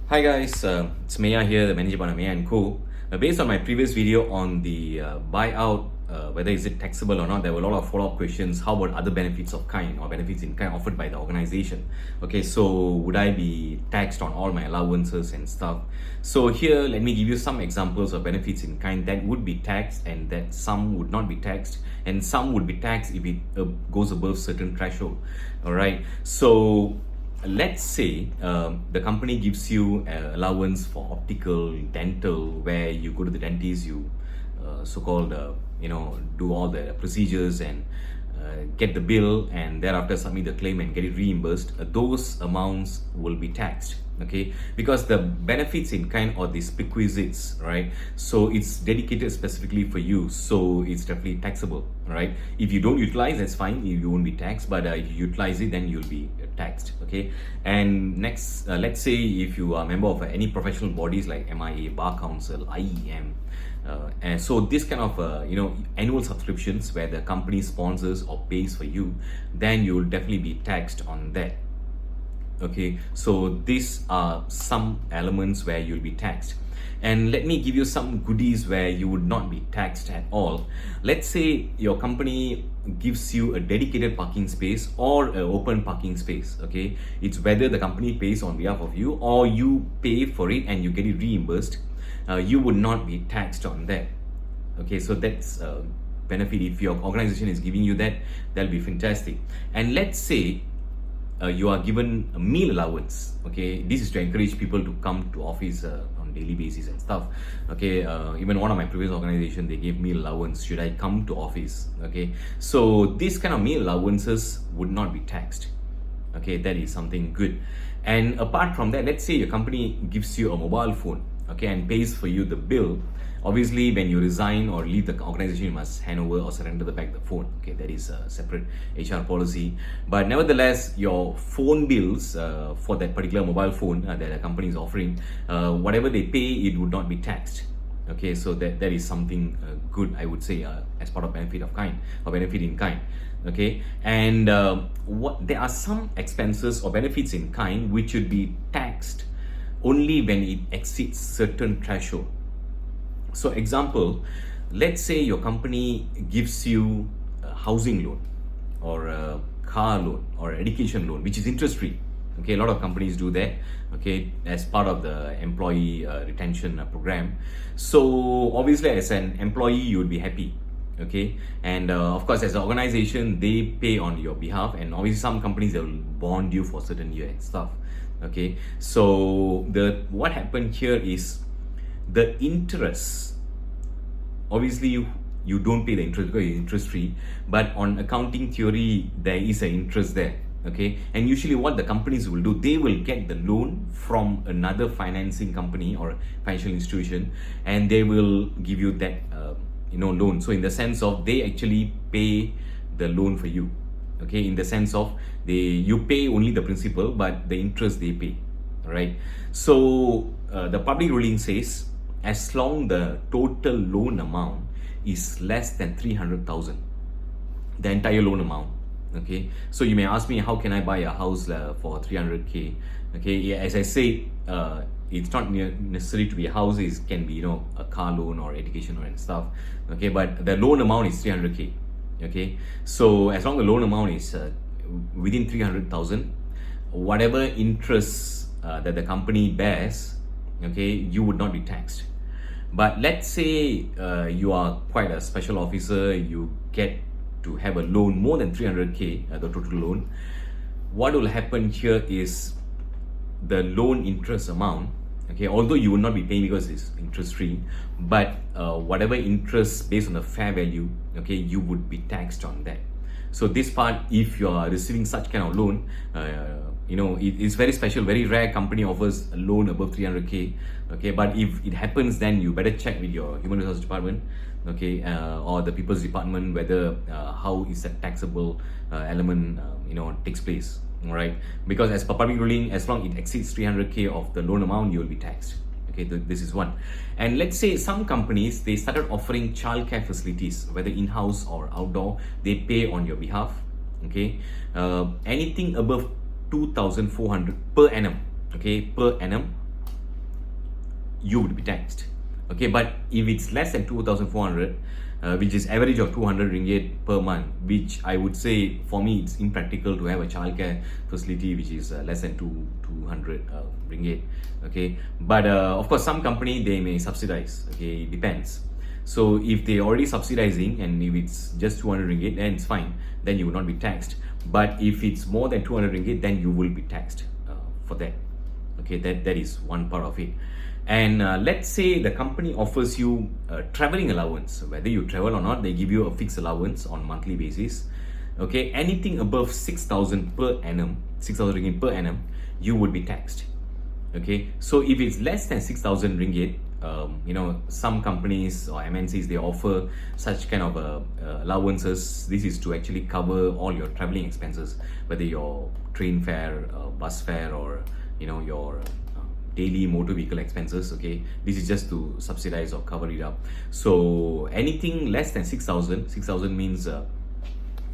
Hi guys, it's Maya here, the manager by Maya and Co. Based on my previous video on the buyout, whether is it taxable or not, there were a lot of follow-up questions. How about other benefits of kind or benefits in kind offered by the organization? Okay, so would I be taxed on all my allowances and stuff? So here, let me give you some examples of benefits in kind that would be taxed and that some would not be taxed, and some would be taxed if it goes above certain threshold. All right, so let's say the company gives you allowance for optical, dental, where you go to the dentist, you so-called do all the procedures and get the bill, and thereafter submit the claim and get it reimbursed. Those amounts will be taxed, okay, because the benefits in kind or these perquisites, right? So it's dedicated specifically for you, so it's definitely taxable, right? If you don't utilize, that's fine, you won't be taxed, but if you utilize it, then you'll be taxed, okay. And next, let's say if you are a member of any professional bodies like MIA, Bar Council, IEM, and so this kind of annual subscriptions where the company sponsors or pays for you, then you will definitely be taxed on that. Okay, so these are some elements where you'll be taxed. And let me give you some goodies where you would not be taxed at all. Let's say your company gives you a dedicated parking space or an open parking space. Okay, it's whether the company pays on behalf of you or you pay for it and you get it reimbursed. You would not be taxed on that. Okay, so that's a benefit. If your organization is giving you that, that'll be fantastic. And let's say you are given a meal allowance. Okay, this is to encourage people to come to office on daily basis and stuff. Okay, even one of my previous organization, they gave meal allowance should I come to office. Okay, so this kind of meal allowances would not be taxed. Okay, that is something good. And apart from that, let's say your company gives you a mobile phone, okay, and pays for you the bill. Obviously, when you resign or leave the organization, you must hand over or surrender back the phone. Okay, that is a separate HR policy. But nevertheless, your phone bills for that particular mobile phone that a company is offering, whatever they pay, it would not be taxed. Okay, so that is something good, I would say, as part of benefit of kind or benefit in kind. Okay, and there are some expenses or benefits in kind which should be taxed only when it exceeds certain threshold. So example, let's say your company gives you a housing loan or a car loan or education loan, which is interest free. Okay, a lot of companies do that, okay, as part of the employee retention program. So obviously, as an employee, you would be happy, okay, and of course, as an organization, they pay on your behalf, and obviously, some companies they will bond you for certain year and stuff. Okay, so what happened here is the interest. Obviously, you don't pay the interest because it's interest free, but on accounting theory, there is an interest there. Okay, and usually what the companies will do, they will get the loan from another financing company or financial institution, and they will give you that loan. So in the sense of they actually pay the loan for you. Okay, in the sense of you pay only the principal, but the interest they pay. Right. So the public ruling says, as long the total loan amount is less than 300,000, the entire loan amount. Okay, so you may ask me, how can I buy a house for 300k? Okay, yeah, as I say, it's not necessary to be a house. It can be a car loan or education and stuff. Okay, but the loan amount is 300k. Okay, so as long as the loan amount is within 300,000, whatever interest that the company bears, okay, you would not be taxed. But let's say you are quite a special officer, you get to have a loan more than 300k, the total loan. What will happen here is the loan interest amount, okay, although you will not be paying because it's interest free, but whatever interest based on the fair value, okay, you would be taxed on that. So this part, if you are receiving such kind of loan, it's very special, very rare company offers a loan above 300k. Okay, but if it happens, then you better check with your human resource department, okay, or the people's department, whether how is that taxable element takes place. All right, because as per public ruling, as long it exceeds 300k of the loan amount, you will be taxed. Okay, this is one. And let's say some companies, they started offering childcare facilities, whether in-house or outdoor, they pay on your behalf. Okay, anything above 2,400 per annum, okay, per annum, you would be taxed. Okay, but if it's less than 2,400, which is average of 200 ringgit per month, which I would say for me it's impractical to have a childcare facility which is less than 200 ringgit. Okay, but of course some company they may subsidize. Okay, it depends. So if they're already subsidizing and if it's just 200 ringgit, then it's fine. Then you will not be taxed. But if it's more than 200 ringgit, then you will be taxed for that. Okay, that is one part of it. And let's say the company offers you a traveling allowance. Whether you travel or not, they give you a fixed allowance on monthly basis. Okay, anything above 6,000 per annum, 6,000 ringgit per annum, you would be taxed. Okay, so if it's less than 6,000 ringgit, some companies or MNCs, they offer such kind of allowances. This is to actually cover all your traveling expenses, whether your train fare, bus fare, or your daily motor vehicle expenses. Okay, this is just to subsidize or cover it up. So anything less than 6,000 means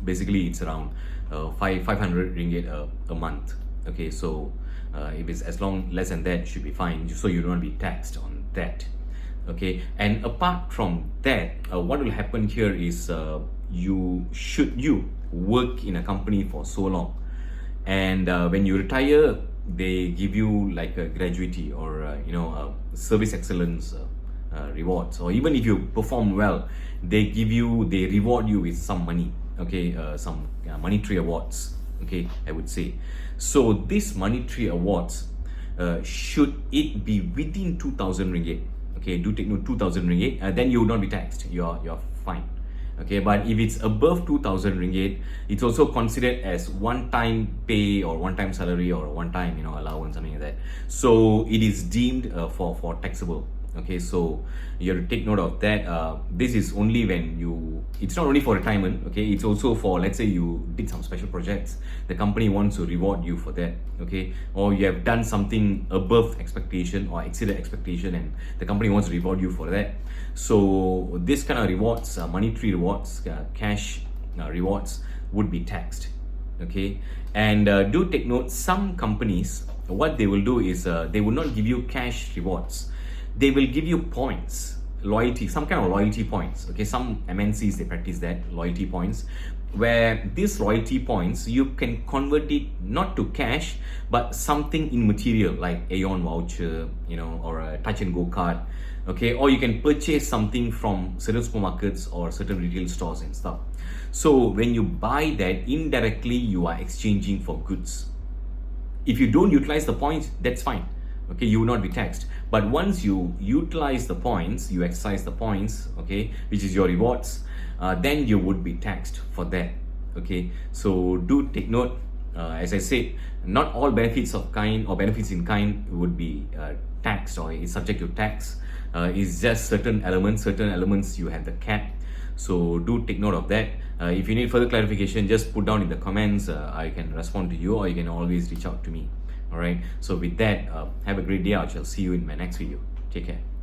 basically it's around 500 ringgit a month. Okay, so if it's less than that, it should be fine, so you don't be taxed on that. Okay, and apart from that, what will happen here is you work in a company for so long, and when you retire, they give you like a gratuity or service excellence rewards, or even if you perform well, they reward you with some money. Okay, some monetary awards. Okay, I would say. So these monetary awards, should it be within 2,000 ringgit, okay, do take note, 2,000 ringgit, then you will not be taxed. You're fine. Okay, but if it's above 2,000 ringgit, it's also considered as one-time pay or one-time salary or one-time allowance, something like that. So it is deemed for taxable. Okay, so you have to take note of that. This is only when it's not only for retirement. Okay, it's also for, let's say you did some special projects, the company wants to reward you for that. Okay, or you have done something above expectation or exceeded expectation, and the company wants to reward you for that. So this kind of rewards, monetary rewards, cash rewards, would be taxed. Okay, and do take note, some companies, what they will do is they will not give you cash rewards. They will give you points, loyalty, some kind of loyalty points. Okay, some MNCs, they practice that, loyalty points, where these loyalty points, you can convert it not to cash, but something immaterial like Aeon voucher, or a touch and go card. Okay, or you can purchase something from certain supermarkets or certain retail stores and stuff. So when you buy that, indirectly you are exchanging for goods. If you don't utilize the points, that's fine. Okay, you will not be taxed. But once you utilize the points, you exercise the points, okay, which is your rewards, then you would be taxed for that. Okay, so do take note. As I said, not all benefits of kind or benefits in kind would be taxed or is subject to tax. It's just certain elements you have the cap. So do take note of that. If you need further clarification, just put down in the comments. I can respond to you, or you can always reach out to me. Alright, so with that, have a great day. I shall see you in my next video. Take care.